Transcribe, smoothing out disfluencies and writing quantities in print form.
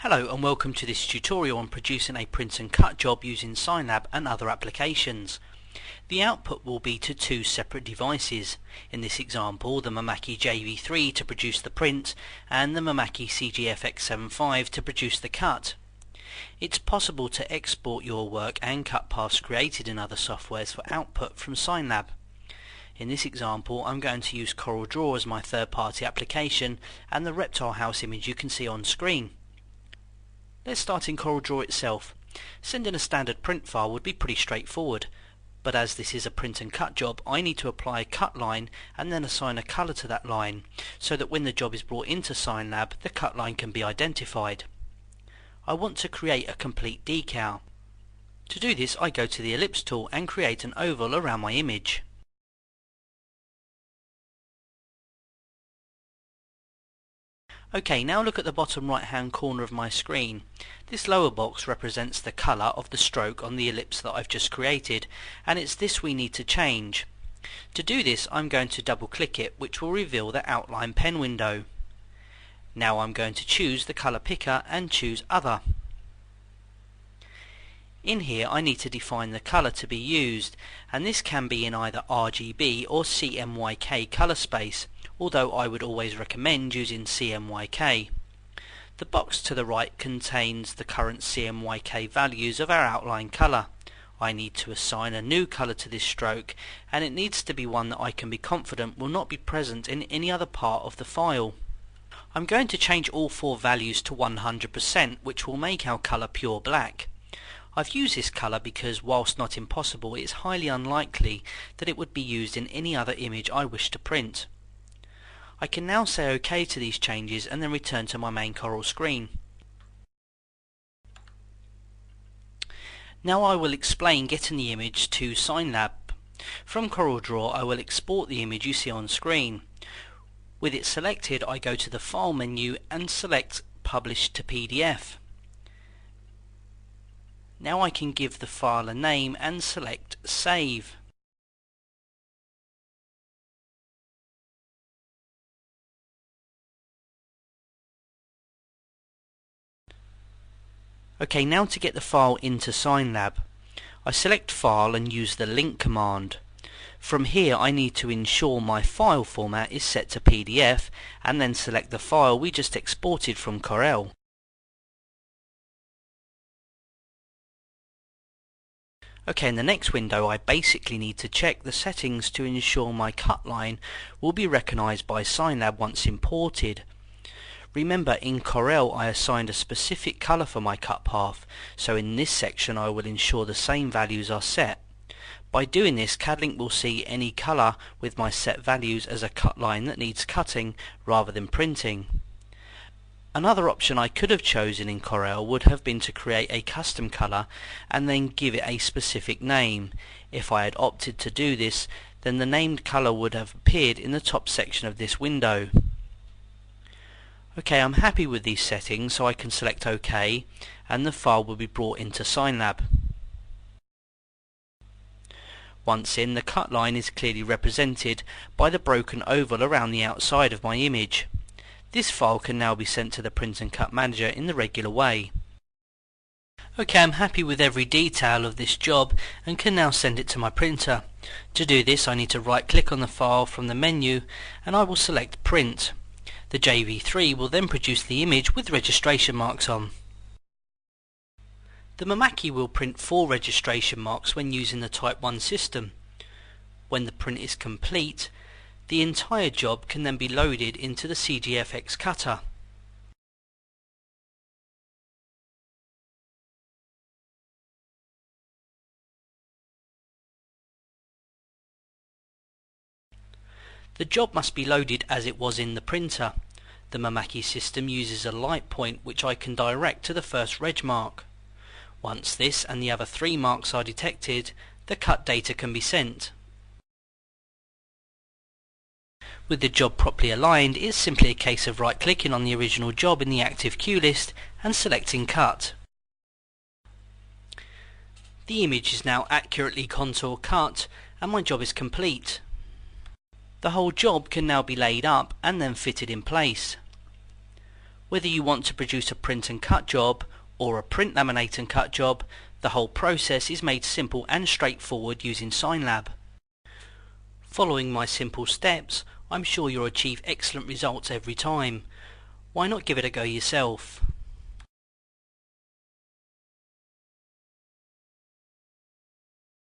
Hello and welcome to this tutorial on producing a print and cut job using Signlab and other applications. The output will be to two separate devices. In this example, the Mimaki JV3 to produce the print and the Mimaki CGFX75 to produce the cut. It's possible to export your work and cut paths created in other softwares for output from Signlab. In this example, I'm going to use CorelDRAW as my third-party application and the reptile house image you can see on screen. Let's start in CorelDRAW itself. Sending a standard print file would be pretty straightforward, but as this is a print and cut job, I need to apply a cut line and then assign a color to that line, so that when the job is brought into Signlab, the cut line can be identified. I want to create a complete decal. To do this, I go to the ellipse tool and create an oval around my image. Okay, now look at the bottom right hand corner of my screen. This lower box represents the colour of the stroke on the ellipse that I've just created, and it's this we need to change. To do this, I'm going to double click it, which will reveal the outline pen window. Now I'm going to choose the colour picker and choose Other. In here I need to define the colour to be used, and this can be in either RGB or CMYK colour space, although I would always recommend using CMYK. The box to the right contains the current CMYK values of our outline colour. I need to assign a new colour to this stroke, and it needs to be one that I can be confident will not be present in any other part of the file. I'm going to change all four values to 100%, which will make our colour pure black. I've used this colour because, whilst not impossible, it is highly unlikely that it would be used in any other image I wish to print. I can now say OK to these changes and then return to my main Corel screen. Now I will explain getting the image to Signlab. From CorelDRAW I will export the image you see on screen. With it selected, I go to the File menu and select Publish to PDF. Now I can give the file a name and select Save. Okay, now to get the file into Signlab. I select File and use the Link command. From here I need to ensure my file format is set to PDF and then select the file we just exported from Corel. Okay, in the next window I basically need to check the settings to ensure my cut line will be recognized by Signlab once imported. Remember, in Corel I assigned a specific colour for my cut path, so in this section I will ensure the same values are set. By doing this, CADLink will see any colour with my set values as a cut line that needs cutting rather than printing. Another option I could have chosen in Corel would have been to create a custom colour and then give it a specific name. If I had opted to do this, then the named colour would have appeared in the top section of this window. Okay, I'm happy with these settings, so I can select OK and the file will be brought into Signlab. Once in, the cut line is clearly represented by the broken oval around the outside of my image. This file can now be sent to the Print and Cut Manager in the regular way. Okay, I'm happy with every detail of this job and can now send it to my printer. To do this, I need to right click on the file from the menu and I will select Print. The JV3 will then produce the image with registration marks on. The Mimaki will print 4 registration marks when using the Type 1 system. When the print is complete, the entire job can then be loaded into the CGFX cutter. The job must be loaded as it was in the printer. The Mimaki system uses a light point which I can direct to the first reg mark. Once this and the other 3 marks are detected, the cut data can be sent. With the job properly aligned, it's simply a case of right clicking on the original job in the active queue list and selecting Cut. The image is now accurately contour cut and my job is complete. The whole job can now be laid up and then fitted in place. Whether you want to produce a print and cut job or a print, laminate and cut job, the whole process is made simple and straightforward using SignLab. Following my simple steps, I'm sure you'll achieve excellent results every time. Why not give it a go yourself?